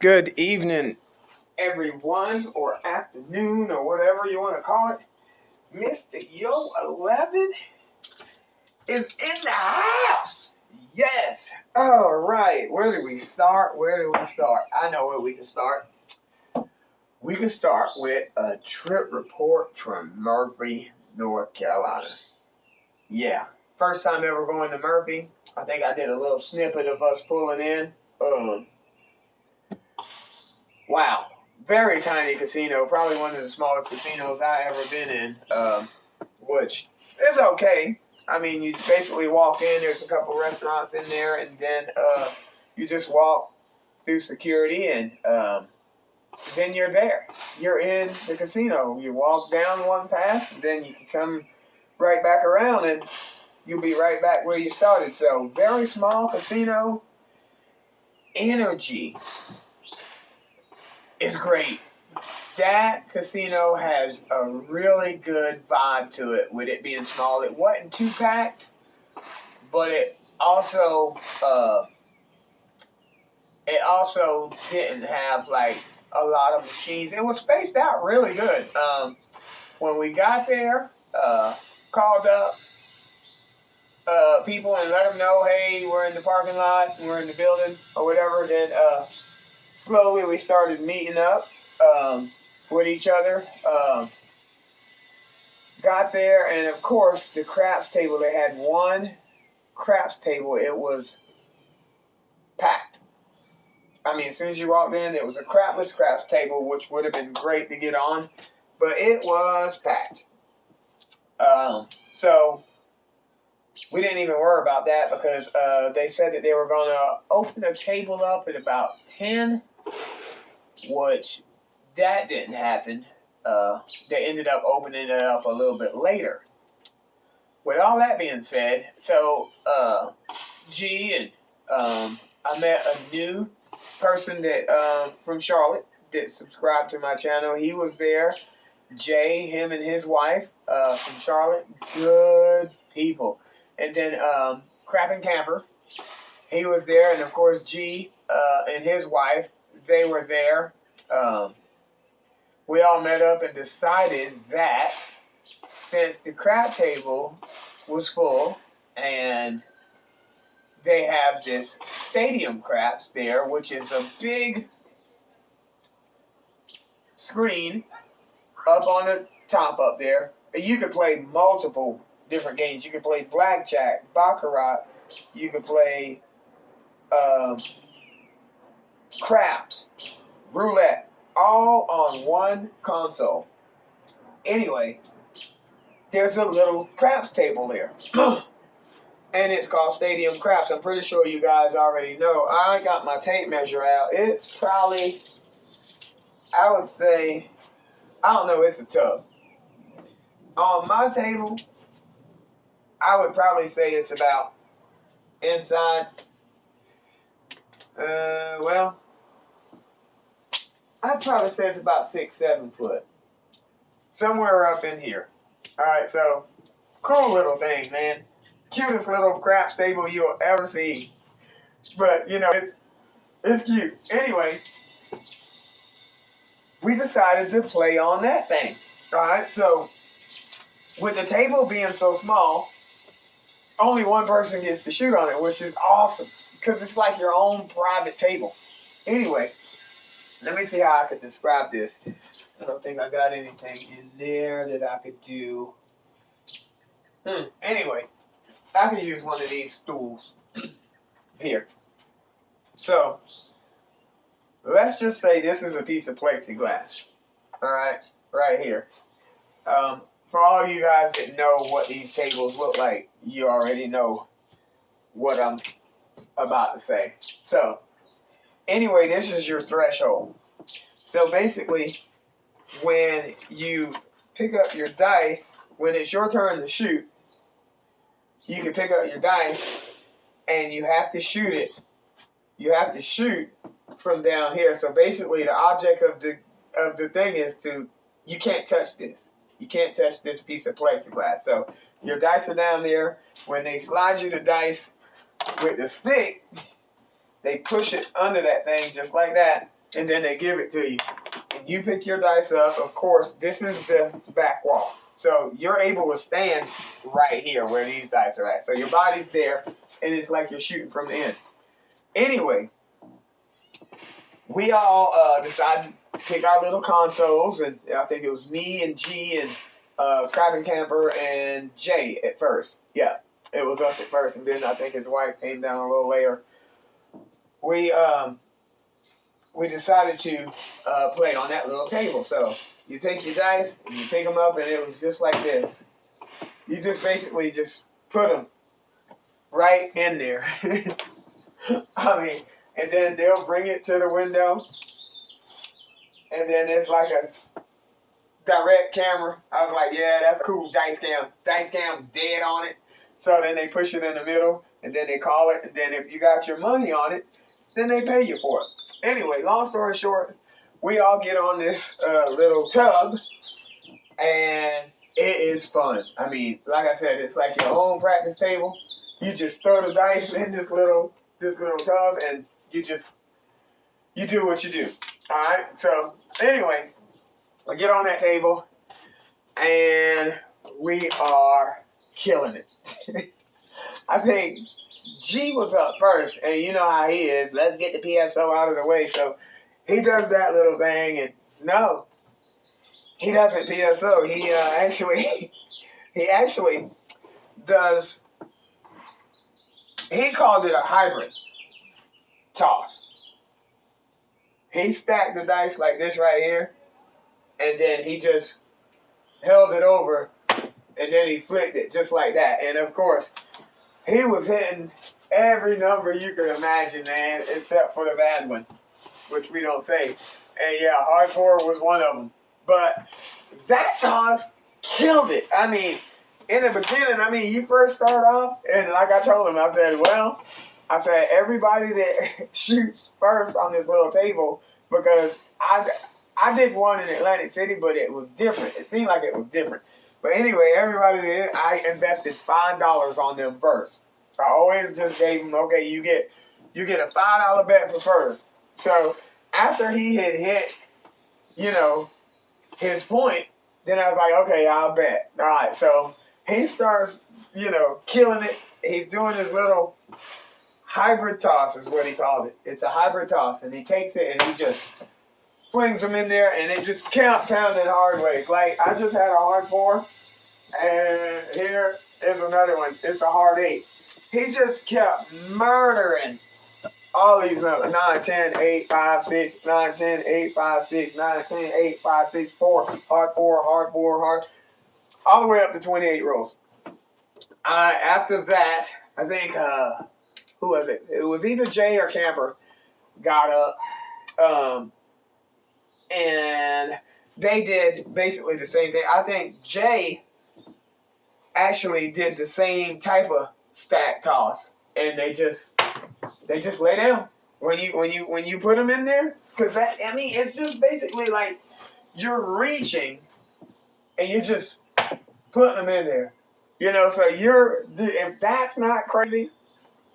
Good evening, everyone, or afternoon, or whatever you want to call it. Mr. Yo 11 is in the house. Yes. All right. Where do we start? I know where we can start. We can start with a trip report from Murphy, North Carolina. Yeah. First time ever going to Murphy. I think I did a little snippet of us pulling in. Wow. Very tiny casino. Probably one of the smallest casinos I ever been in. Which is okay. I mean, you basically walk in. There's a couple restaurants in there, and then you just walk through security, and then you're there. You're in the casino. You walk down one pass, and then you can come right back around, and you'll be right back where you started. So, very small casino. Energy is great. That casino has a really good vibe to it with it being small. It wasn't too packed, but it also didn't have like a lot of machines. It was spaced out really good. When we got there, called up people and let them know, hey, we're in the parking lot, we're in the building or whatever. Then slowly we started meeting up with each other. Got there, and of course, the craps table, they had one craps table. It was packed. I mean, as soon as you walked in, it was a crapless craps table, which would have been great to get on, but it was packed. So we didn't even worry about that because they said that they were going to open a table up at about 10, which that didn't happen. They ended up opening it up a little bit later. With all that being said, so G and I met a new person that from Charlotte that subscribed to my channel. He was there. Jay, him and his wife from Charlotte, good people. And then Crap and Camper, he was there, and of course G and his wife, they were there. We all met up and decided that since the crap table was full and they have this stadium craps there, which is a big screen up on the top up there. You could play multiple different games. You could play blackjack, baccarat. You could play craps, roulette, all on one console. Anyway, there's a little craps table there. And it's called Stadium Craps. I'm pretty sure you guys already know. I got my tape measure out. It's probably, I would say, I don't know, it's a tub. On my table, I would probably say it's about inside, I'd probably say it's about 6-7 foot. Somewhere up in here. Alright, so, cool little thing, man. Cutest little craps table you'll ever see. But, you know, it's cute. Anyway, we decided to play on that thing. Alright, so, with the table being so small, only one person gets to shoot on it, which is awesome. Because it's like your own private table. Anyway, let me see how I could describe this. I don't think I got anything in there that I could do. Anyway, I could use one of these stools here. So, let's just say this is a piece of plexiglass. Alright, right here. For all you guys that know what these tables look like, you already know what I'm about to say. So, anyway, this is your threshold. So basically, when you pick up your dice, when it's your turn to shoot, you can pick up your dice and you have to shoot it. You have to shoot from down here. So basically, the object of the thing is you can't touch this. You can't touch this piece of plexiglass. So your dice are down there. When they slide you the dice with the stick, they push it under that thing just like that. and then they give it to you. And you pick your dice up. Of course, this is the back wall. So you're able to stand right here where these dice are at. So your body's there, and it's like you're shooting from the end. Anyway, we all decided to pick our little consoles, and I think it was me and G and Crab Camper and Jay at first. Yeah, it was us at first, and then I think his wife came down a little later. We decided to play on that little table. So you take your dice and you pick them up, and it was just like this. You just basically just put them right in there. I mean, and then they'll bring it to the window, and then there's like a direct camera. I was like, yeah, that's cool, dice cam. Dice cam dead on it. So then they push it in the middle, and then they call it, and then if you got your money on it, then they pay you for it. Anyway, long story short, we all get on this little tub, and it is fun. I mean, like I said, it's like your own practice table. You just throw the dice in this little tub, and you do what you do. All right. So anyway, we get on that table, and we are killing it. I think G was up first, and you know how he is. Let's get the PSO out of the way. So he does that little thing, and no, he doesn't PSO. He actually does. He called it a hybrid toss. He stacked the dice like this right here, and then he just held it over, and then he flicked it just like that. And of course, he was hitting every number you could imagine, man, except for the bad one, which we don't say. And yeah, hardcore was one of them. But that toss killed it. I mean, in the beginning, you first start off, and like I told him, I said, everybody that shoots first on this little table, because I did one in Atlantic City, but it was different. It seemed like it was different. But anyway, everybody did. I invested $5 on them first. I always just gave them, okay, you get a $5 bet for first. So after he had hit, his point, then I was like, okay, I'll bet. All right, so he starts, killing it. He's doing his little hybrid toss is what he called it. It's a hybrid toss, and he takes it and he just flings them in there, and it just kept pounding hard ways. Like, I just had a hard 4, and here is another one. It's a hard 8. He just kept murdering all these numbers. 9, 10, 8, 5, 6, 9, 10, 8, 5, 6, 9, 10, 8, 5, 6, 4, hard 4, hard 4, hard. All the way up to 28 rolls. After that, I think, who was it? It was either Jay or Camper got up. And they did basically the same thing. I think Jay actually did the same type of stack toss, and they just lay down when you put them in there, because it's just basically like you're reaching and you're just putting them in there, So if that's not crazy,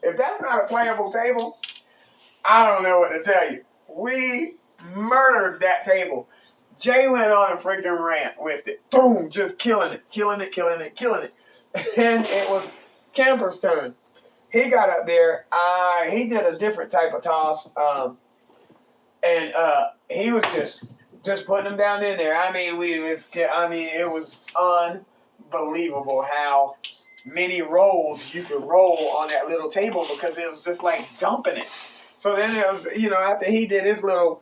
if that's not a playable table, I don't know what to tell you. We murdered that table. Jay went on a freaking rant with it. Boom, just killing it. And it was Camper's turn. He got up there. He did a different type of toss. And he was just putting them down in there. It was unbelievable how many rolls you could roll on that little table, because it was just like dumping it. So then it was, after he did his roll,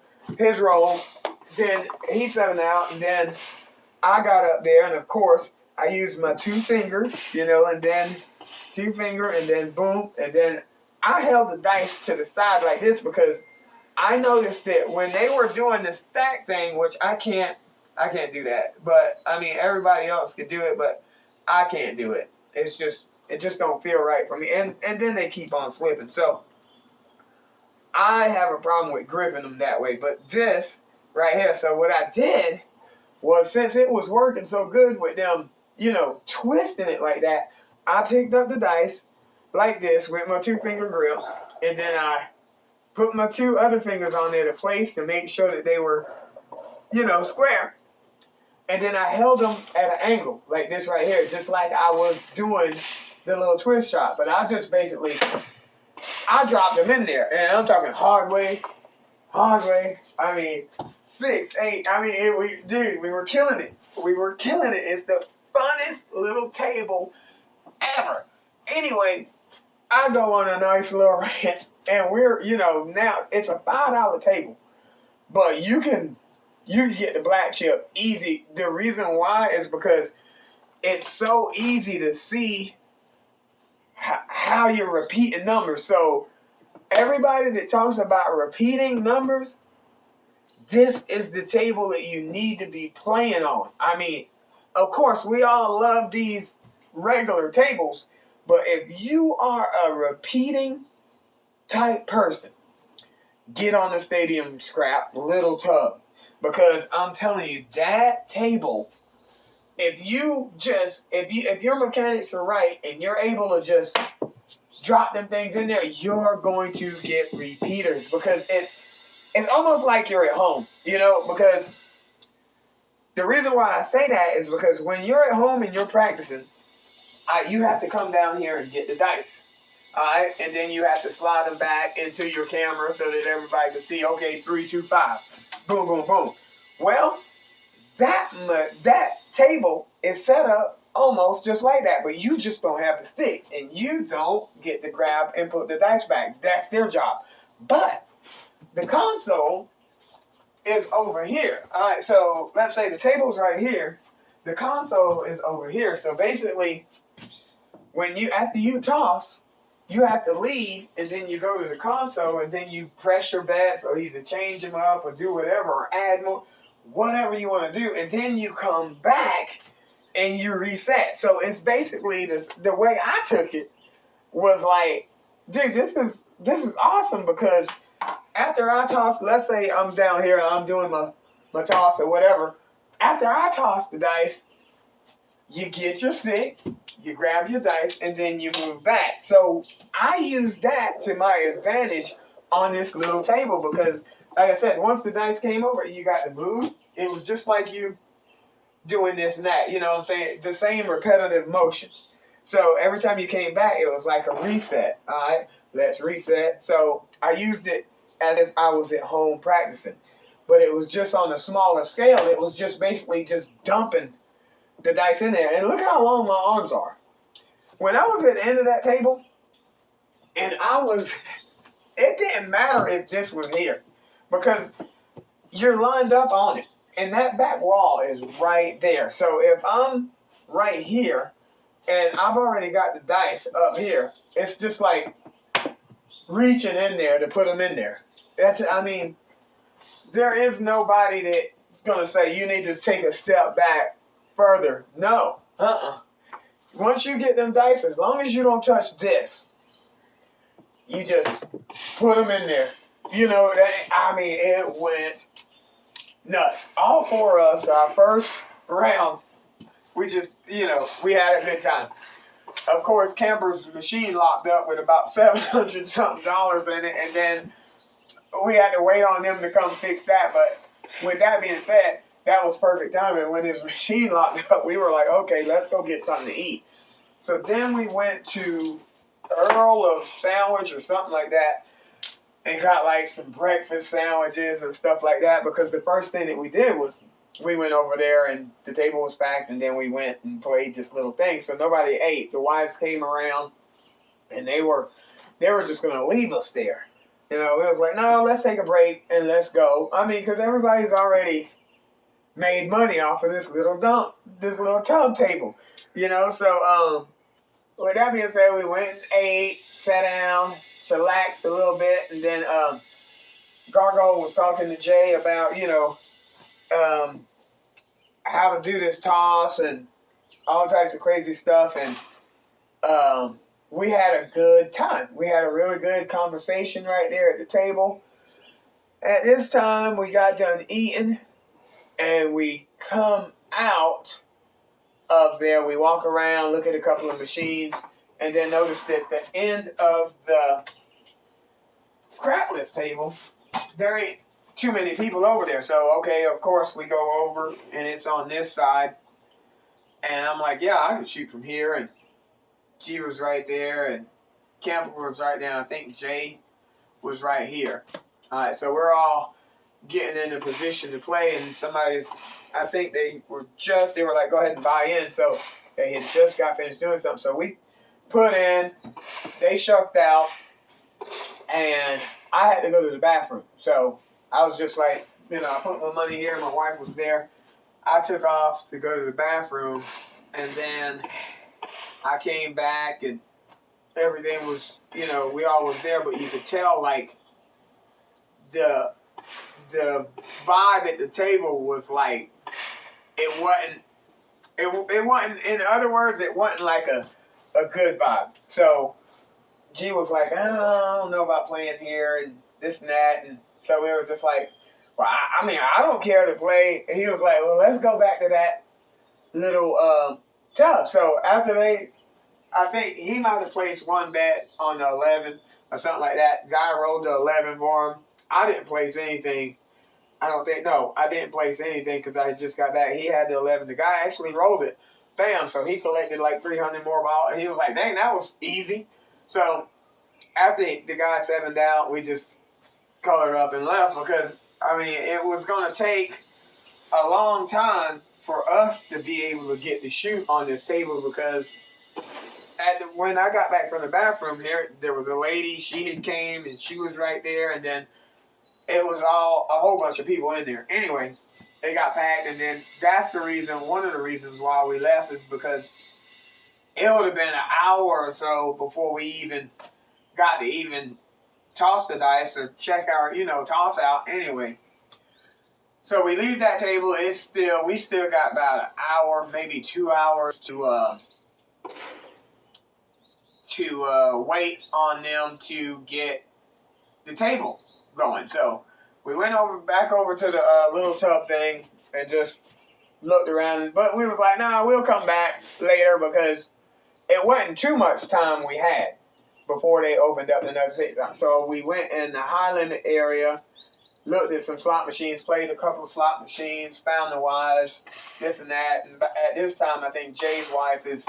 then he set them out, and then I got up there, and of course, I used my 2 finger, and then 2 finger, and then boom, and then I held the dice to the side like this, because I noticed that when they were doing the stack thing, which I can't do that, but everybody else could do it, but I can't do it. It just don't feel right for me, and then they keep on slipping. So I have a problem with gripping them that way, but this right here. So what I did was, since it was working so good with them, twisting it like that, I picked up the dice like this with my 2 finger grip, and then I put my 2 other fingers on there to place to make sure that they were, square. And then I held them at an angle, like this right here, just like I was doing the little twist shot. But I just basically, I dropped them in there. And I'm talking hard way. I mean, 6, 8. I mean, we were killing it. It's the funnest little table ever. Anyway, I go on a nice little rant, and we're, now it's a $5 table, but you can get the black chip easy. The reason why is because it's so easy to see how you're repeating numbers. So everybody that talks about repeating numbers, this is the table that you need to be playing on. I mean, of course, we all love these regular tables, but if you are a repeating type person, get on the Stadium Scrap Little Tub. Because I'm telling you, that table, if your mechanics are right and you're able to just drop them things in there, you're going to get repeaters. Because it's almost like you're at home, because the reason why I say that is because when you're at home and you're practicing, you have to come down here and get the dice. All right, and then you have to slide them back into your camera so that everybody can see, okay, 3, 2, 5. Boom, boom, boom. Well, that table is set up almost just like that, but you just don't have the stick, and you don't get to grab and put the dice back. That's their job. But the console is over here. All right, so let's say the table's right here. The console is over here. So basically, after you toss, you have to leave, and then you go to the console, and then you press your bets, or either change them up, or do whatever, or add more, whatever you want to do, and then you come back, and you reset. So it's basically, the way I took it was like, dude, this is awesome, because after I toss, let's say I'm down here, I'm doing my toss or whatever, after I toss the dice, you get your stick, you grab your dice, and then you move back. So I use that to my advantage on this little table because, like I said, once the dice came over, you got to move. It was just like you doing this and that, you know what I'm saying? The same repetitive motion. So every time you came back, it was like a reset. All right, let's reset. So I used it as if I was at home practicing. But it was just on a smaller scale. It was just basically just dumping the dice in there. And look how long my arms are. When I was at the end of that table, and it didn't matter if this was here, because you're lined up on it. And that back wall is right there. So if I'm right here, and I've already got the dice up here, it's just like reaching in there to put them in there. There is nobody that's going to say you need to take a step back further. No. Once you get them dice, as long as you don't touch this, you just put them in there. It went nuts. All 4 of us, our first round, we just, we had a good time. Of course, Camper's machine locked up with about $700 something in it, and then we had to wait on them to come fix that. But with that being said, that was perfect timing. When his machine locked up, we were like, okay, let's go get something to eat. So then we went to Earl of Sandwich or something like that and got like some breakfast sandwiches and stuff like that, because the first thing that we did was we went over there and the table was packed, and then we went and played this little thing. So nobody ate. The wives came around and they were just going to leave us there. It was like, no, let's take a break and let's go. Because everybody's already made money off of this little tub table, So, with that being said, we went and ate, sat down, chillaxed a little bit, and then Gargo was talking to Jay about, how to do this toss and all types of crazy stuff, and we had a good time. We had a really good conversation right there at the table. At this time, we got done eating, and we come out of there. We walk around, look at a couple of machines, and then notice that the end of the crapless table, there ain't too many people over there. So, okay, of course, we go over, and it's on this side. And I'm like, yeah, I can shoot from here. And G was right there, and Camper was right there. I think Jay was right here. All right, so we're all getting in a position to play, and I think they were like, go ahead and buy in. So they had just got finished doing something. So we put in, they shucked out, and I had to go to the bathroom. So I was just like, I put my money here. My wife was there. I took off to go to the bathroom, and then I came back, and everything was, we all was there, but you could tell, like, the vibe at the table was like, it wasn't, in other words, it wasn't like a good vibe. So G was like, I don't know about playing here and this and that. And so we were just like, well, I don't care to play. And he was like, well, let's go back to that little tub. So after I think he might have placed one bet on the 11 or something like that. Guy rolled the 11 for him. I didn't place anything. I didn't place anything because I just got back. He had the 11. The guy actually rolled it. Bam. So he collected like 300 more balls. And he was like, dang, that was easy. So after the guy 7'd out, we just colored up and left because, it was going to take a long time for us to be able to get to shoot on this table because when I got back from the bathroom here, there was a lady. She had came and she was right there. And then it was a whole bunch of people in there. Anyway, they got packed, and then that's one of the reasons why we left is because it would have been an hour or so before we even got to even toss the dice or check our, toss out anyway. So we leave that table. We still got about an hour, maybe 2 hours to wait on them to get the table going. So we went back over to the little tub thing and just looked around. But we was like, nah, we'll come back later because it wasn't too much time we had before they opened up the next season. So we went in the high limit area, looked at some slot machines, played a couple of slot machines, found the wives, this and that. And at this time, I think Jay's wife is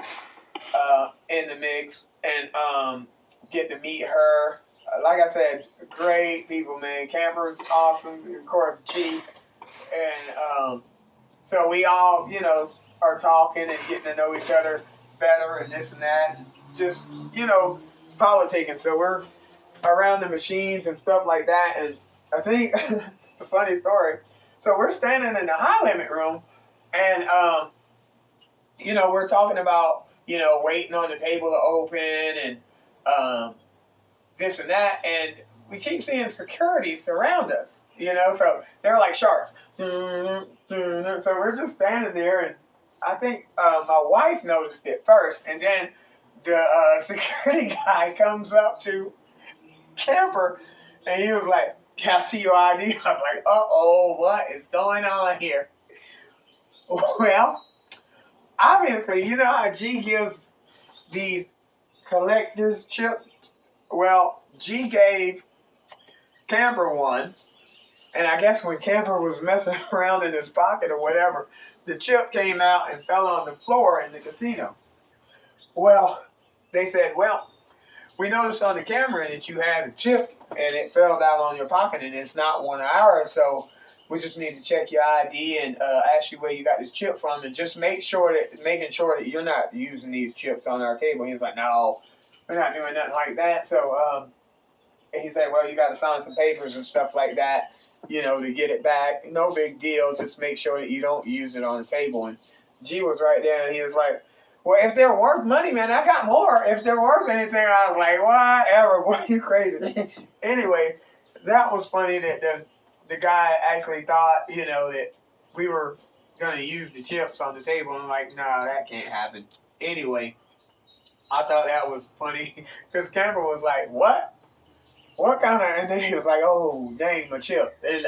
in the mix, and get to meet her. Like I said, great people, man. Camper's awesome. Of course, G. And so we all, are talking and getting to know each other better and this and that. And just, politicking. So we're around the machines and stuff like that. And I think, a funny story. So we're standing in the high limit room and, we're talking about, waiting on the table to open and this and that. And we keep seeing security surround us, so they're like sharks. So we're just standing there, and I think my wife noticed it first, and then the security guy comes up to Camper, and he was like, can I see your ID? I was like, uh-oh, what is going on here? Well, obviously, you know how G gives these collector's chips? Well, G gave Camper one, and I guess when Camper was messing around in his pocket or whatever, the chip came out and fell on the floor in the casino. Well, they said, well, we noticed on the camera that you had a chip and it fell down on your pocket and it's not one of ours, so we just need to check your ID and ask you where you got this chip from and just making sure that you're not using these chips on our table. He's like, no, we're not doing nothing like that. So he said, well, you got to sign some papers and stuff like that, to get it back. No big deal. Just make sure that you don't use it on the table. And G was right there, and he was like, well, if they're worth money, man, I got more. If they're worth anything, I was like, whatever, boy, you crazy. Anyway, that was funny that the guy actually thought, that we were going to use the chips on the table. I'm like, no, that can't happen. Anyway, I thought that was funny because Camper was like, what? What kind of, and then he was like, oh, dang, my chip. And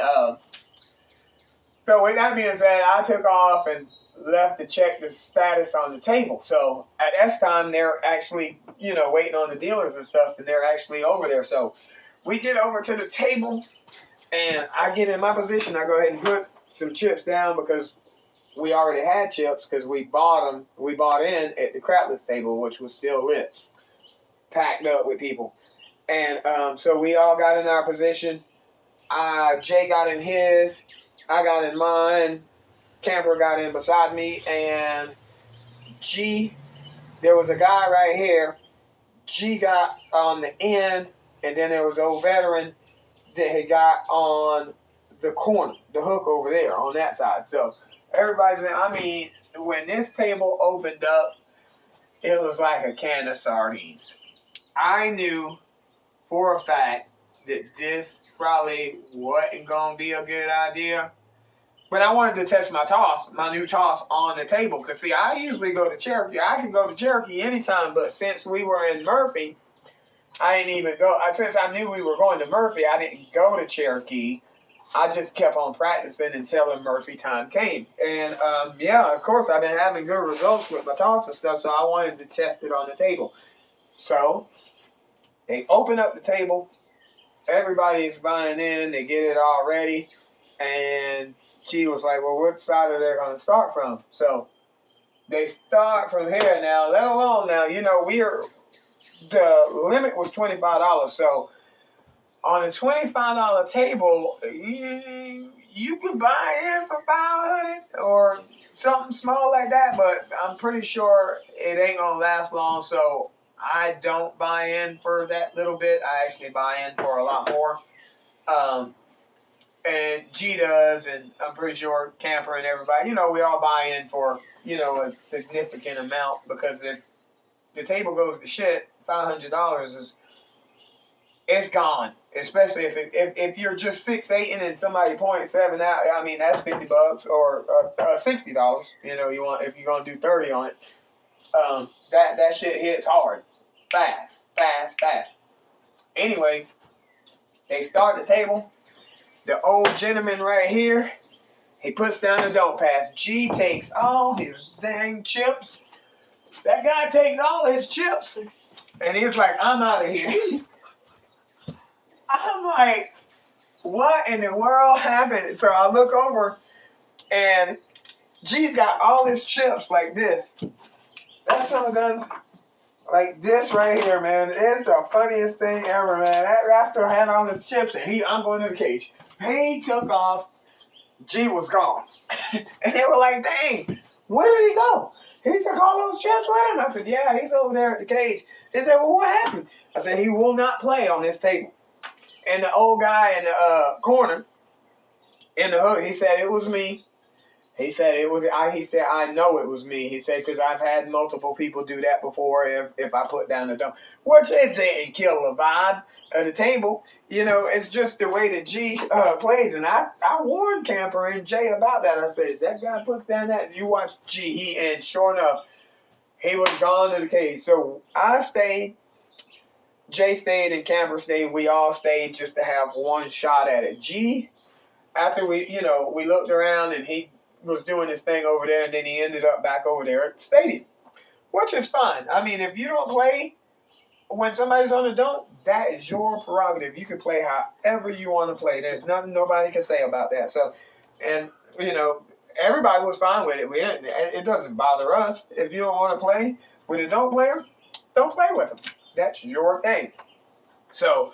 so with that being said, I took off and left to check the status on the table. So at this time, they're actually, waiting on the dealers and stuff, and they're actually over there. So we get over to the table, and I get in my position. I go ahead and put some chips down because we already had chips because we bought them. We bought in at the crapless table, which was still lit, packed up with people. And so we all got in our position. Jay got in his. I got in mine. Camper got in beside me. And G, there was a guy right here. G got on the end. And then there was an old veteran that had got on the corner, the hook over there on that side. So everybody's in. I mean, when this table opened up, it was like a can of sardines. I knew for a fact that this probably wasn't going to be a good idea. But I wanted to test my new toss on the table. Because, see, I usually go to Cherokee. I can go to Cherokee anytime, but since we were in Murphy, I didn't even go. Since I knew we were going to Murphy, I didn't go to Cherokee. I just kept on practicing until the Murphy time came. And, yeah, of course, I've been having good results with my toss and stuff, so I wanted to test it on the table. So they open up the table. Everybody's buying in. They get it all ready. And G was like, well, what side are they going to start from? So they start from here now, let alone now, you know, the limit was $25. So on a $25 table, you could buy in for $500 or something small like that, but I'm pretty sure it ain't going to last long. So I don't buy in for that little bit. I actually buy in for a lot more. And G does, and I'm pretty sure Camper and everybody, you know, we all buy in for, you know, a significant amount, because if the table goes to shit, $500 it's gone. Especially if you're just 6'8" and somebody points 7 out, I mean, that's $50 or $60. You know, if you're gonna do 30 on it. That shit hits hard, fast. Anyway, they start the table. The old gentleman right here, he puts down the don't pass. G takes all his dang chips. That guy takes all his chips, and he's like, I'm out of here. I'm like, what in the world happened? So I look over, and G's got all his chips like this. That son of guns, like this right here, man. It's the funniest thing ever, man. That rascal had all his chips, and I'm going to the cage. He took off. G was gone. And they were like, dang, where did he go? He took all those chips with him. I said, yeah, he's over there at the cage. They said, well, what happened? I said, he will not play on this table. And the old guy in the corner, in the hook, he said, it was me. He said, he said, I know it was me. He said, because I've had multiple people do that before if I put down the dump. Which it didn't kill the vibe of the table. You know, it's just the way that G plays. And I warned Camper and Jay about that. I said, that guy puts down that. You watch G. And sure enough, he was gone to the cage. So I stayed. Jay stayed and Camper stayed. We all stayed just to have one shot at it. G, after we looked around and he was doing his thing over there, and then he ended up back over there at the stadium, which is fine. I mean, if you don't play when somebody's on the don't, that is your prerogative. You can play however you want to play. There's nothing nobody can say about that. So, and, you know, everybody was fine with it. It doesn't bother us. If you don't want to play with a don't player, don't play with them. That's your thing. So,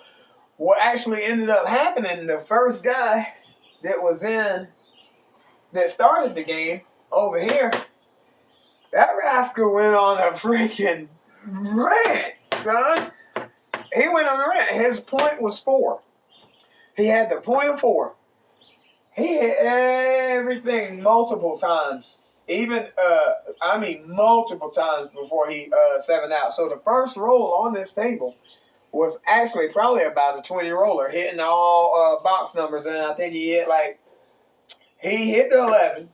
what actually ended up happening, the first guy that started the game over here, that rascal went on a freaking rant, son. He went on a rant. His point was 4. He had the point of 4. He hit everything multiple times. Even, multiple times before he 7 out. So the first roll on this table was actually probably about a 20 roller, hitting all box numbers. And I think he hit the 11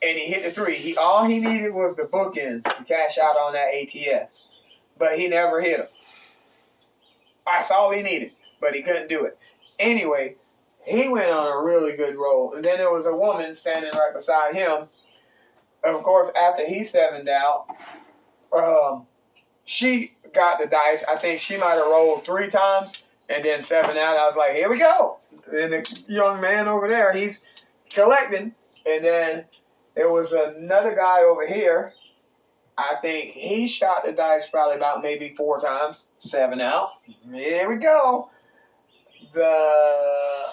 and he hit the 3. All he needed was the bookends to cash out on that ATS. But he never hit them. That's all he needed. But he couldn't do it. Anyway, he went on a really good roll. And then there was a woman standing right beside him. Of course, after he 7'd out, she got the dice. I think she might have rolled 3 times. And then 7 out, I was like, here we go. And the young man over there, he's collecting. And then there was another guy over here. I think he shot the dice probably about maybe 4 times. 7 out. Here we go. There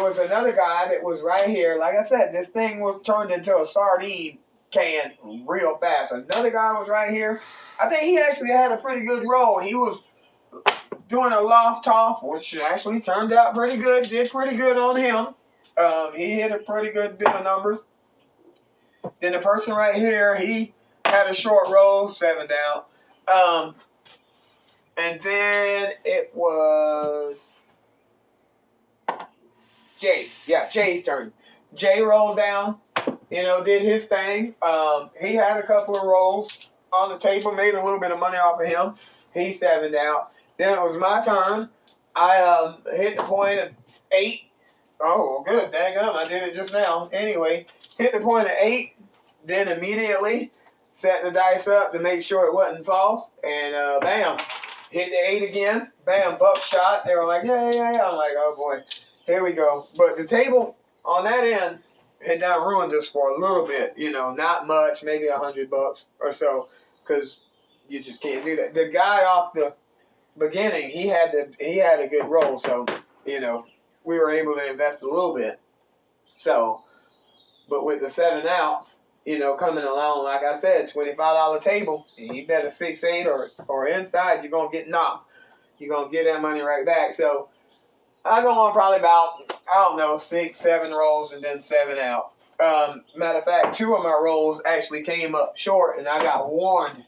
was another guy that was right here. Like I said, this thing was turned into a sardine can real fast. Another guy was right here. I think he actually had a pretty good roll. He was doing a loft off, which actually turned out pretty good. Did pretty good on him. He hit a pretty good bit of numbers. Then the person right here, he had a short roll, 7 down. And then it was Jay. Yeah, Jay's turn. Jay rolled down, did his thing. He had a couple of rolls on the table, made a little bit of money off of him. He 7'd out. Then it was my turn. I hit the point of 8. Oh, good. Dang up. I did it just now. Anyway, hit the point of 8. Then immediately set the dice up to make sure it wasn't false. And bam. Hit the 8 again. Bam. Buckshot. They were like, yeah. I'm like, oh boy. Here we go. But the table on that end had done ruined us for a little bit. Not much. Maybe $100 or so. Because you just can't do that. The guy off the beginning, he had a good roll, so we were able to invest a little bit. So, but with the 7 outs, coming along, like I said, $25 table, and you bet a 6-8 or inside, you're gonna get knocked. You're gonna get that money right back. So I go on probably about 6, 7 rolls and then 7 out. Matter of fact, 2 of my rolls actually came up short, and I got warned,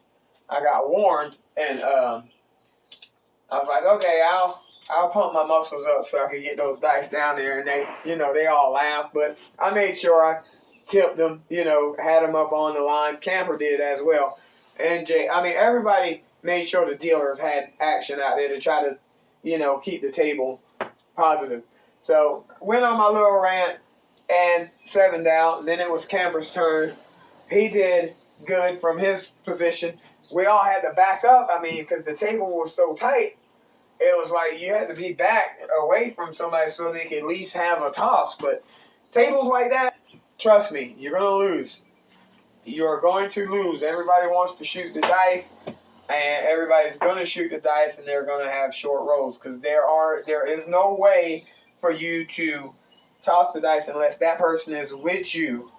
and I was like, okay, I'll pump my muscles up so I can get those dice down there. And they all laughed. But I made sure I tipped them, had them up on the line. Camper did as well. And Jay, everybody made sure the dealers had action out there to try to, keep the table positive. So went on my little rant and 7'd out. And then it was Camper's turn. He did good from his position. We all had to back up, because the table was so tight. It was like you had to be back away from somebody so they could at least have a toss. But tables like that, trust me, you're going to lose. You're going to lose. Everybody wants to shoot the dice, and everybody's going to shoot the dice, and they're going to have short rolls. Because there is no way for you to toss the dice unless that person is with you.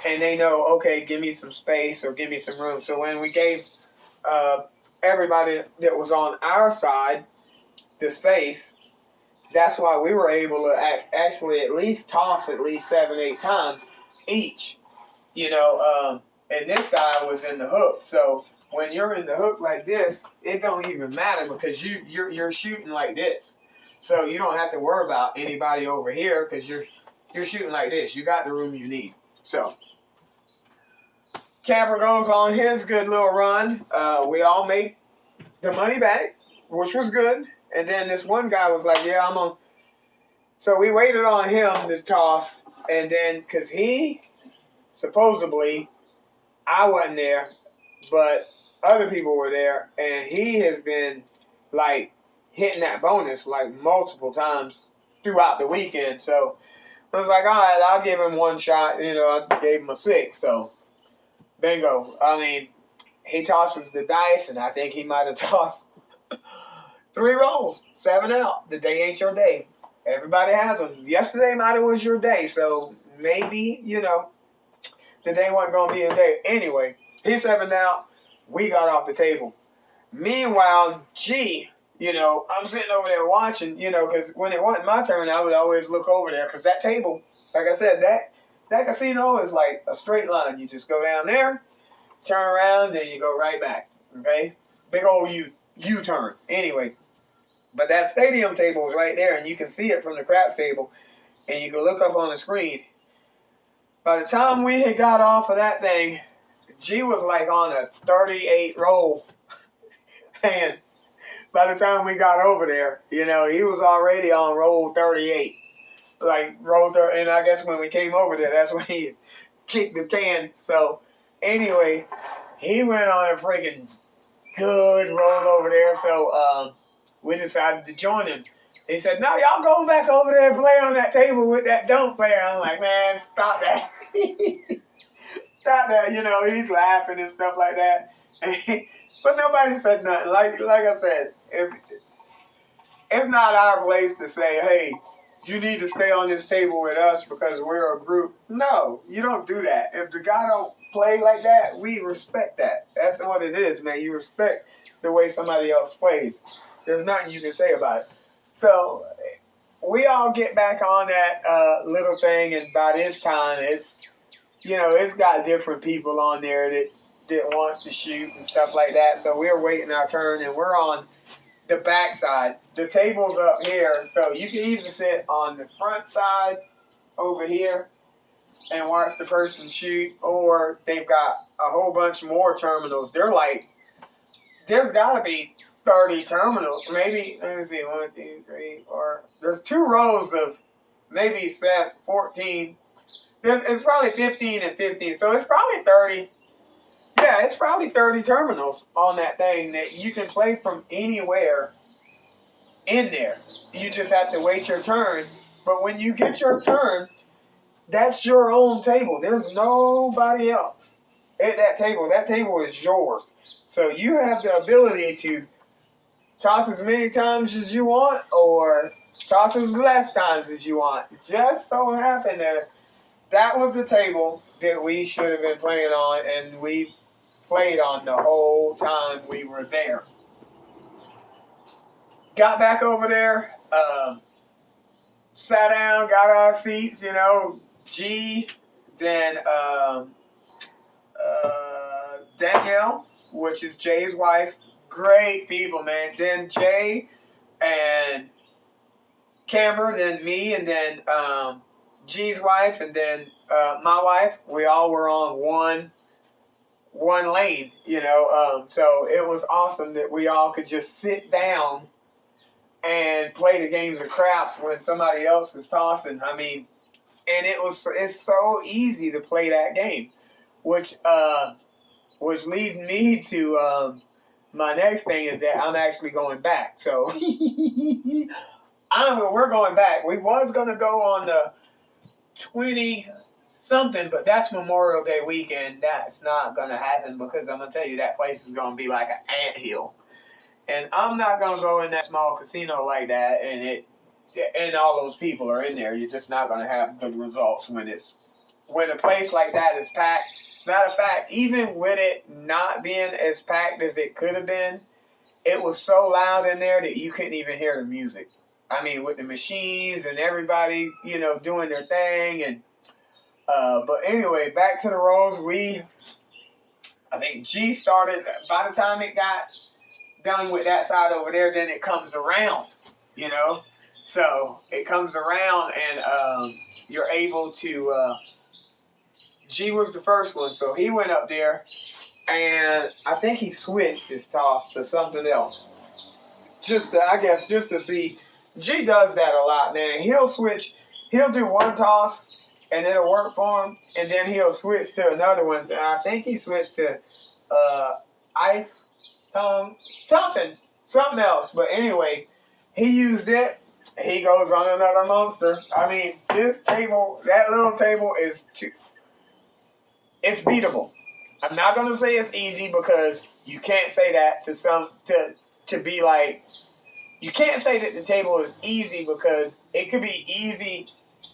And they know, okay, give me some space or give me some room. So when we gave everybody that was on our side the space, that's why we were able to actually at least toss at least 7, 8 times each. And this guy was in the hook. So when you're in the hook like this, it don't even matter because you're shooting like this. So you don't have to worry about anybody over here because you're shooting like this. You got the room you need. So Camper goes on his good little run. We all made the money back, which was good. And then this one guy was like, yeah, I'm on. So we waited on him to toss. And then, because he, supposedly, I wasn't there, but other people were there. And he has been, hitting that bonus, multiple times throughout the weekend. So I was like, all right, I'll give him one shot. I gave him a 6, so bingo. He tosses the dice, and I think he might have tossed 3 rolls, 7 out. The day ain't your day. Everybody has them. Yesterday might have was your day, so maybe, the day wasn't going to be a day. Anyway, he 7 out. We got off the table. Meanwhile, I'm sitting over there watching, because when it wasn't my turn, I would always look over there, because that table, like I said, that casino is like a straight line. You just go down there, turn around, then you go right back. Okay? Big old U-turn. Anyway, but that stadium table is right there, and you can see it from the craps table, and you can look up on the screen. By the time we had got off of that thing, G was on a 38 roll. And by the time we got over there, he was already on roll 38. And I guess when we came over there, that's when he kicked the can. So, anyway, he went on a freaking good roll over there. So, we decided to join him. He said, no, y'all go back over there and play on that table with that dumb player. I'm like, man, stop that. Stop that. You know, he's laughing and stuff like that. But nobody said nothing. Like I said, it's not our place to say, hey, you need to stay on this table with us because we're a group. No, you don't do that. If the guy don't play like that, we respect that. That's what it is, man. You respect the way somebody else plays. There's nothing you can say about it. So we all get back on that little thing, and by this time, it's got different people on there that want to shoot and stuff like that. So we're waiting our turn, and we're on the back side. The table's up here, so you can either sit on the front side over here and watch the person shoot, or they've got a whole bunch more terminals. They're like, there's got to be 30 terminals. Maybe, let me see, 1, 2, 3, 4. There's 2 rows of maybe 14. It's probably 15 and 15, so it's probably 30. Yeah, it's probably 30 terminals on that thing that you can play from anywhere in there. You just have to wait your turn. But when you get your turn, that's your own table. There's nobody else at that table. That table is yours. So you have the ability to toss as many times as you want or toss as less times as you want. Just so happened that was the table that we should have been playing on, and we played on the whole time we were there. Got back over there, sat down, got our seats, G, then Danielle, which is Jay's wife. Great people, man. Then Jay and Cameron, then me, and then G's wife, and then my wife. We all were on one lane, so it was awesome that we all could just sit down and play the games of craps when somebody else is tossing. I mean, and it's so easy to play that game, which leads me to my next thing is that I'm actually going back. So we're going back. We was gonna go on the 20 something, but that's Memorial Day weekend. That's not gonna happen because I'm gonna tell you that place is gonna be like an anthill, and I'm not gonna go in that small casino like that. And all those people are in there. You're just not gonna have good results when a place like that is packed. Matter of fact, even with it not being as packed as it could have been, it was so loud in there that you couldn't even hear the music. I mean, with the machines and everybody, doing their thing. And but anyway, back to the rolls. I think G started, by the time it got done with that side over there, then it comes around, So it comes around and you're able to, G was the first one, so he went up there and I think he switched his toss to something else. Just to see. G does that a lot, man. He'll do one toss and it'll work for him, and then he'll switch to another one. And I think he switched to ice tongue, something else. But anyway, he used it. He goes on another monster. I mean, that little table it's beatable. I'm not gonna say it's easy because you can't say that to be like. You can't say that the table is easy because it could be easy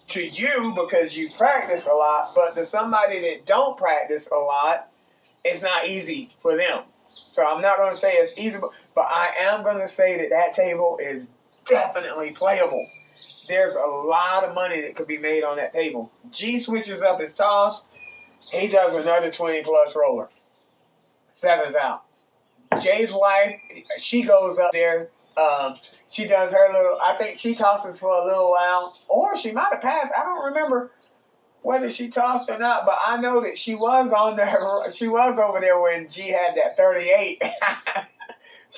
to you because you practice a lot, but to somebody that don't practice a lot, it's not easy for them. So I'm not going to say it's easy, but I am going to say that table is definitely playable. There's a lot of money that could be made on that table. G switches up his toss. He does another 20-plus roller. 7's out. Jay's wife, she goes up there. She does her little, I think she tosses for a little while, or she might have passed. I don't remember whether she tossed or not, but I know that she was on there. She was over there when G had that 38.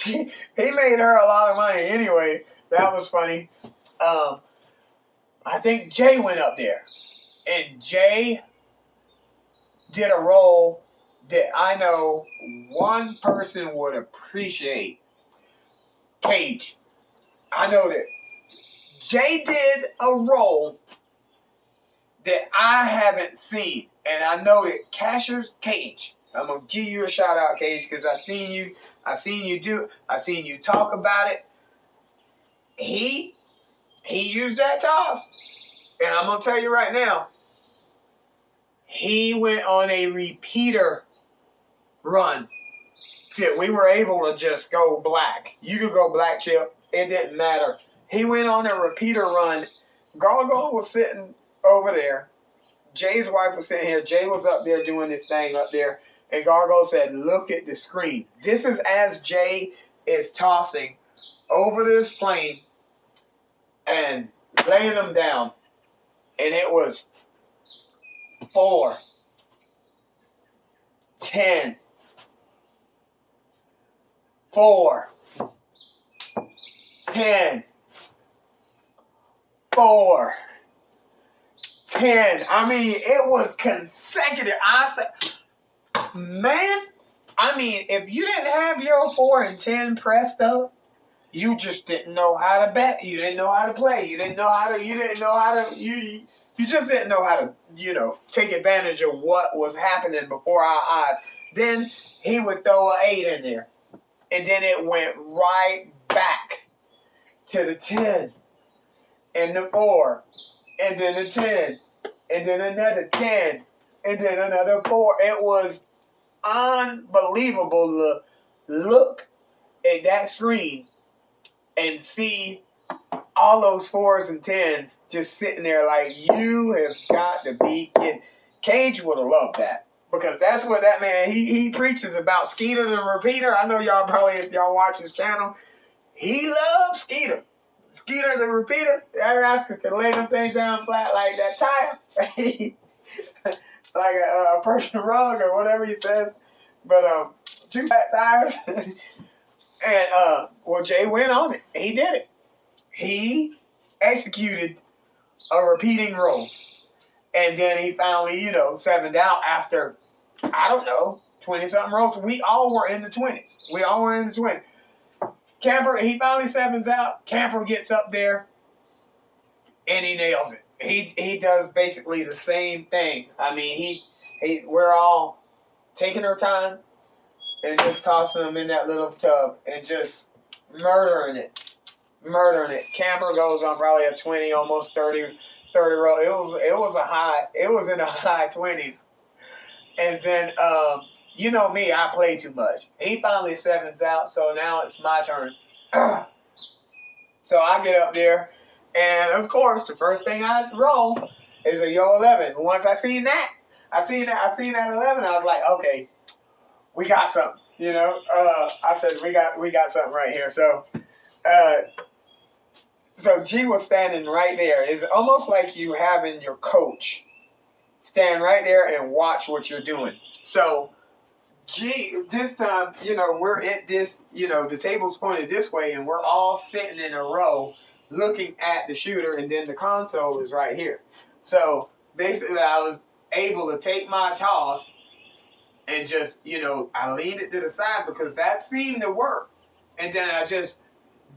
He made her a lot of money anyway. That was funny. I think Jay went up there, and Jay did a roll that I know one person would appreciate. Cage. I know that Jay did a roll that I haven't seen. And I know that Casher's Cage, I'm going to give you a shout out, Cage, because I seen you talk about it. He used that toss. And I'm going to tell you right now, he went on a repeater run till we were able to just go black. You could go black, Chip. It didn't matter. He went on a repeater run. Gargoyle was sitting over there. Jay's wife was sitting here. Jay was up there doing this thing up there. And Gargoyle said, look at the screen. This is as Jay is tossing over this plane and laying them down. And it was 4, 10, 4, 10, 4, 10. I mean, it was consecutive. I said, man, I mean, if you didn't have your 4 and 10 pressed up, you just didn't know how to bet. You didn't know how to play. You just didn't know how to, take advantage of what was happening before our eyes. Then he would throw an 8 in there. And then it went right back to the 10 and the 4 and then the 10 and then another 10 and then another 4. It was unbelievable to look at that screen and see all those 4s and 10s just sitting there like, you have got to be kidding. Cage would have loved that. Because that's what that man, he preaches about. Skeeter the repeater. I know y'all probably, if y'all watch his channel, he loves Skeeter. Skeeter the repeater. That rascal can lay them things down flat like that tire. Like a Persian rug or whatever he says. But 2 flat tires. And well, Jay went on it. He did it. He executed a repeating roll. And then he finally, 7'd out after, 20-something rolls. We all were in the 20s. Camper, he finally 7's out. Camper gets up there, and he nails it. He does basically the same thing. I mean, we're all taking our time and just tossing them in that little tub and just murdering it. Camper goes on probably a 20, almost 30 roll. It was in the high 20s. And then you know me, I play too much. He finally 7's out, so now it's my turn. So I get up there, and of course the first thing I roll is a Yo 11. Once I seen that 11, I was like, okay, we got something. I said we got something right here. So G was standing right there. It's almost like you having your coach stand right there and watch what you're doing. So G, this time, we're at this, the table's pointed this way, and we're all sitting in a row looking at the shooter, and then the console is right here. So basically, I was able to take my toss and just, I leaned it to the side because that seemed to work. And then I just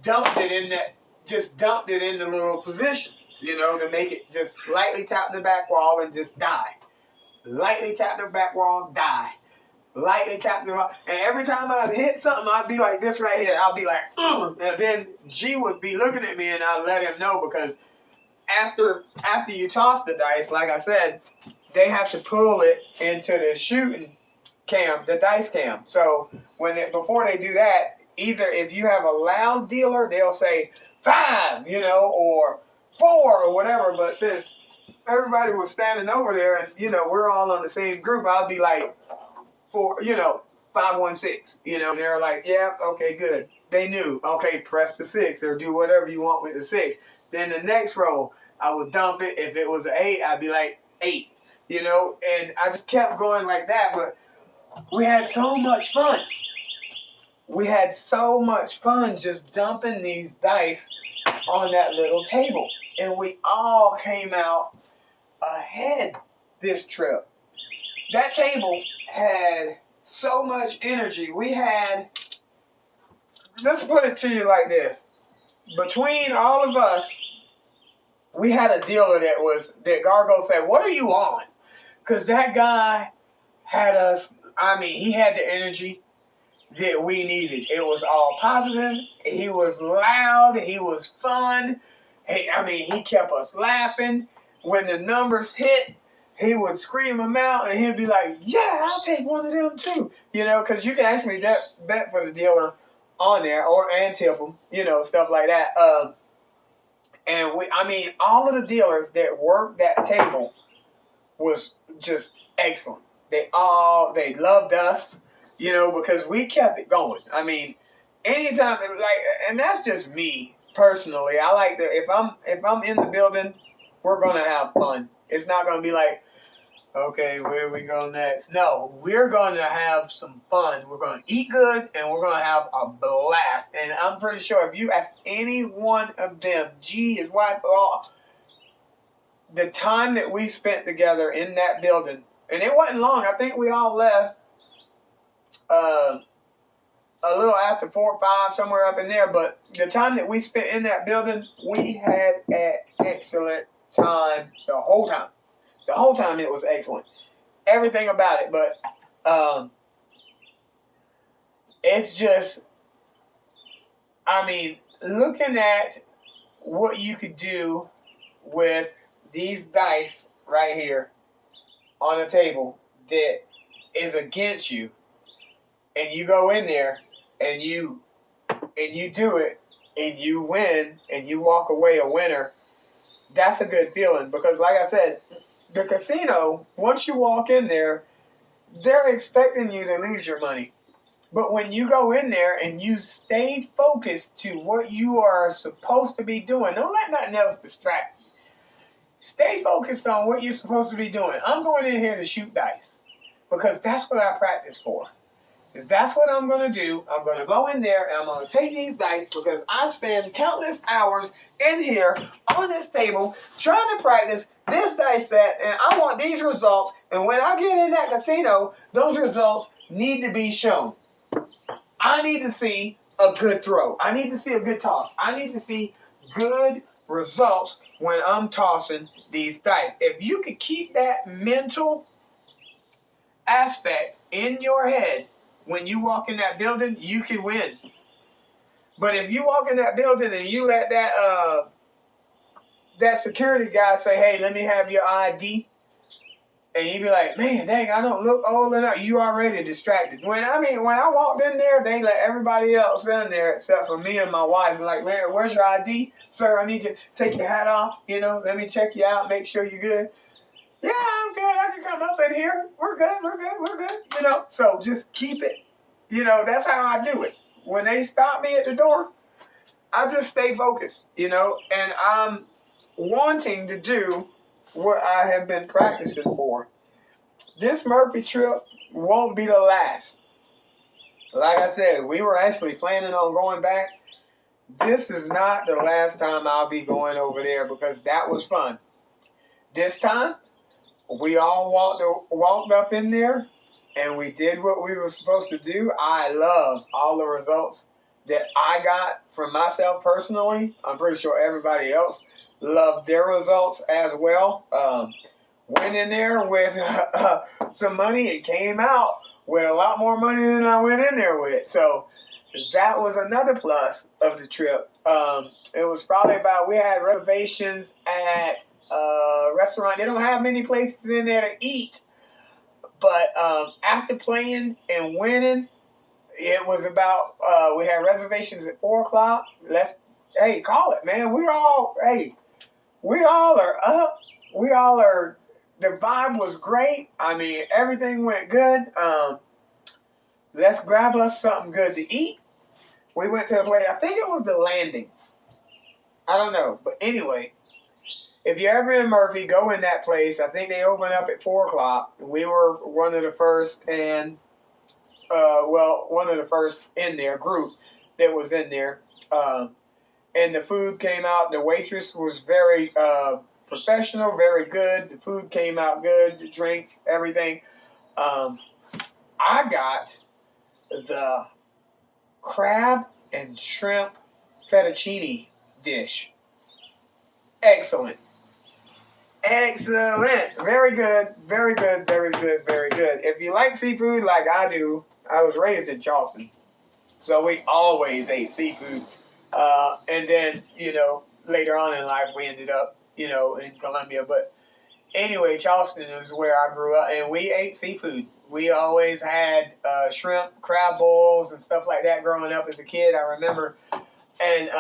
dumped it in the little position, to make it just lightly tap the back wall and just die. Lightly tap the back wall, die. Lightly tap the wall. And every time I'd hit something, I'd be like this right here. I'll be like, and then G would be looking at me, and I'd let him know because after you toss the dice, like I said, they have to pull it into the shooting cam, the dice cam. So before they do that, either if you have a loud dealer, they'll say 5, or 4 or whatever. But since everybody was standing over there and, we're all on the same group, I'll be like 4, 516, and they're like, yeah, okay, good. They knew, okay, press the 6 or do whatever you want with the 6. Then the next roll, I would dump it. If it was an 8, I'd be like 8, and I just kept going like that. But we had so much fun. We had so much fun just dumping these dice on that little table. And we all came out ahead this trip. That table had so much energy. Let's put it to you like this. between all of us, we had a dealer that Gargo said, "What are you on?" Because that guy had us. I mean, he had the energy that we needed. It was all positive. He was loud. He was fun. He kept us laughing. When the numbers hit, he would scream them out, and he'd be like, "Yeah, I'll take one of them too." Because you can actually bet for the dealer on there, and tip them, stuff like that. And all of the dealers that worked that table was just excellent. They loved us, because we kept it going. Anytime, and that's just me personally. I like that if I'm in the building, we're gonna have fun. It's not gonna be like, okay, where do we go next? No, we're gonna have some fun. We're gonna eat good, and we're gonna have a blast. And I'm pretty sure if you ask any one of them, his wife, the time that we spent together in that building, and it wasn't long. I think we all left a little after 4 or 5, somewhere up in there. But the time that we spent in that building, we had an excellent time the whole time. The whole time it was excellent. Everything about it. But it's just, looking at what you could do with these dice right here on a table that is against you, and you go in there and you do it and you win and you walk away a winner. That's a good feeling, because like I said, the casino, once you walk in there, they're expecting you to lose your money. But when you go in there and you stay focused to what you are supposed to be doing, don't let nothing else distract you. Stay focused on what you're supposed to be doing. I'm going in here to shoot dice because that's what I practice for. If that's what I'm going to do, I'm going to go in there and I'm going to take these dice, because I spend countless hours in here on this table trying to practice this dice set, and I want these results. And when I get in that casino, those results need to be shown. I need to see a good throw. I need to see a good toss. I need to see good results when I'm tossing these dice. If you could keep that mental aspect in your head when you walk in that building, you can win. But if you walk in that building and you let that security guy say, "Hey, let me have your ID," and you be like, "Man, dang, I don't look old enough," you already distracted. When I walked in there, they let everybody else in there except for me and my wife. Like, "Man, where's your ID? Sir, I need you to take your hat off. Let me check you out, make sure you're good." "Yeah, I'm good. I can come up in here. We're good. So just keep it. That's how I do it. When they stop me at the door, I just stay focused, and I'm wanting to do what I have been practicing for. This Murphy trip won't be the last. Like I said, we were actually planning on going back. This is not the last time I'll be going over there, because that was fun. This time, we all walked up in there, and we did what we were supposed to do. I love all the results that I got from myself personally. I'm pretty sure everybody else loved their results as well. Went in there with some money and came out with a lot more money than I went in there with. So that was another plus of the trip. It was probably we had reservations at restaurant. They don't have many places in there to eat, but after playing and winning, it was about we had reservations at 4 o'clock. Call it, man. We all are up. The vibe was great. Everything went good. Let's grab us something good to eat. We went to a place, I think it was the Landings. I don't know, but anyway, if you're ever in Murphy, go in that place. I think they open up at 4 o'clock. We were one of the first, and one of the first in their group that was in there. And the food came out. The waitress was very professional, very good. The food came out good. The drinks, everything. I got the crab and shrimp fettuccine dish. Excellent. Excellent. Very good. Very good. Very good. Very good. If you like seafood like I do, I was raised in Charleston. So we always ate seafood. And then, later on in life, we ended up, in Columbia. But anyway, Charleston is where I grew up, and we ate seafood. We always had shrimp, crab boils, and stuff like that growing up as a kid. I remember. And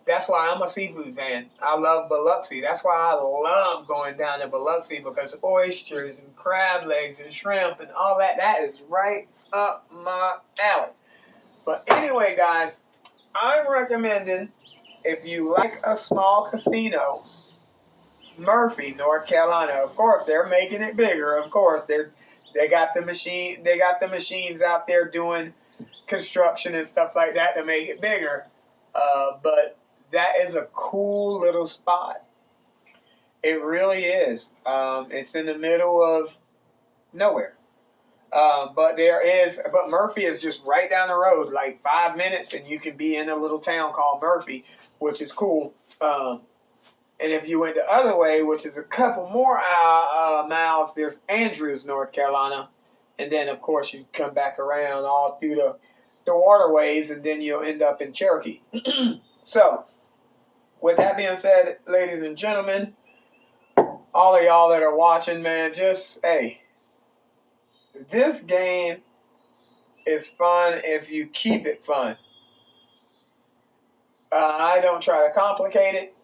that's why I'm a seafood fan. I love Biloxi. That's why I love going down to Biloxi, because oysters and crab legs and shrimp and all that is right up my alley. But anyway, guys, I'm recommending, if you like a small casino, Murphy, North Carolina. Of course, they're making it bigger. Of course, they got the machines out there doing construction and stuff like that to make it bigger. But that is a cool little spot. It really is. It's in the middle of nowhere. But Murphy is just right down the road, like 5 minutes, and you can be in a little town called Murphy, which is cool. And if you went the other way, which is a couple more miles, there's Andrews, North Carolina. And then, of course, you come back around all through the waterways, and then you'll end up in Cherokee. So, with that being said, ladies and gentlemen, all of y'all that are watching, man, hey, this game is fun if you keep it fun. I don't try to complicate it.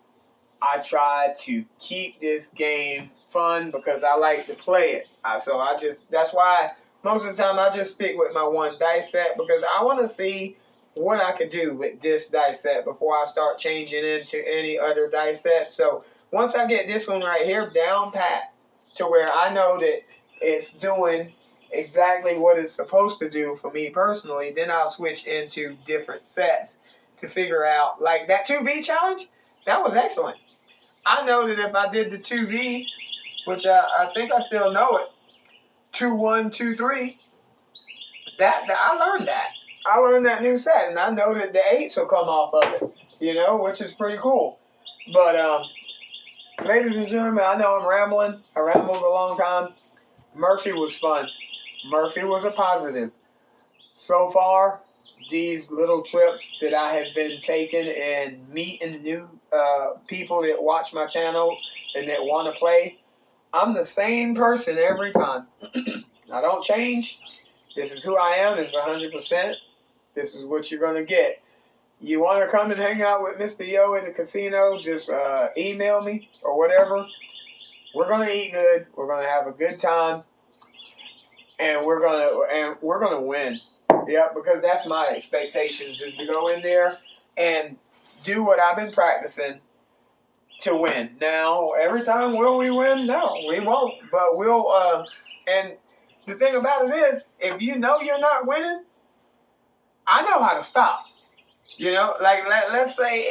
I try to keep this game fun because I like to play it. That's why most of the time I just stick with my one dice set, because I want to see what I can do with this dice set before I start changing into any other dice set. So once I get this one right here down pat to where I know that it's doing exactly what it's supposed to do for me personally, then I'll switch into different sets to figure out, like that 2V challenge, that was excellent. I know that if I did the 2V, which I think I still know it, 2-1, 2-3, I learned that. I learned that new set, and I know that the 8s will come off of it, which is pretty cool. But, ladies and gentlemen, I know I'm rambling. I rambled a long time. Murphy was fun. Murphy was a positive. So far, these little trips that I have been taking and meeting new people that watch my channel and that want to play, I'm the same person every time. I don't change. This is who I am. This is 100%. This is what you're going to get. You want to come and hang out with Mr. Yo at the casino, just email me or whatever. We're going to eat good. We're going to have a good time. And we're gonna win. Yeah, because that's my expectations, is to go in there and do what I've been practicing to win. Now, every time will we win? No, we won't. But we'll and the thing about it is, if you know you're not winning, I know how to stop. Like let's say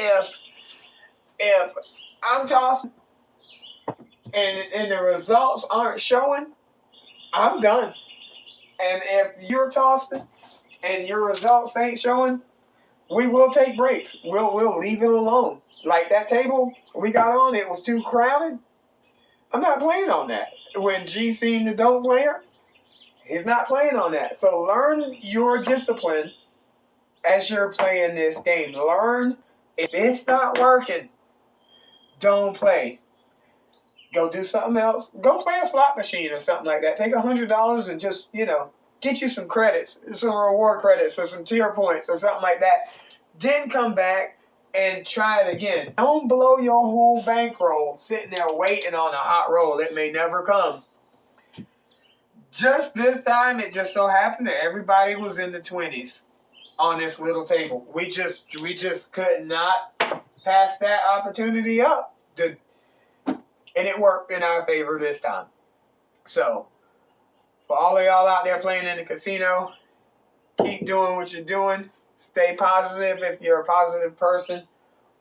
if I'm tossing and the results aren't showing, I'm done. And if you're tossing and your results ain't showing, we will take breaks. We'll leave it alone. Like that table we got on, it was too crowded. I'm not playing on that. When G seen the don't player, he's not playing on that. So learn your discipline as you're playing this game. Learn, if it's not working, don't play. Go do something else. Go play a slot machine or something like that. Take $100 and just, get you some credits, some reward credits or some tier points or something like that. Then come back and try it again. Don't blow your whole bankroll sitting there waiting on a hot roll. It may never come. Just this time, it just so happened that everybody was in the 20s on this little table. We just could not pass that opportunity up. And it worked in our favor this time. So, for all of y'all out there playing in the casino, keep doing what you're doing. Stay positive if you're a positive person.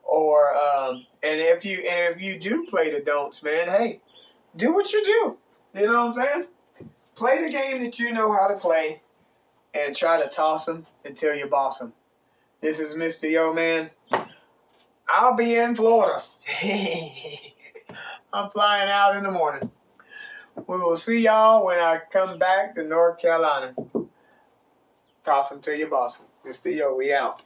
Or and if you do play the don'ts, man, hey, do what you do. You know what I'm saying? Play the game that you know how to play and try to toss them until you boss them. This is Mr. Yo Man. I'll be in Florida. I'm flying out in the morning. We will see y'all when I come back to North Carolina. Toss them to your boss. Mr. Yo, we out.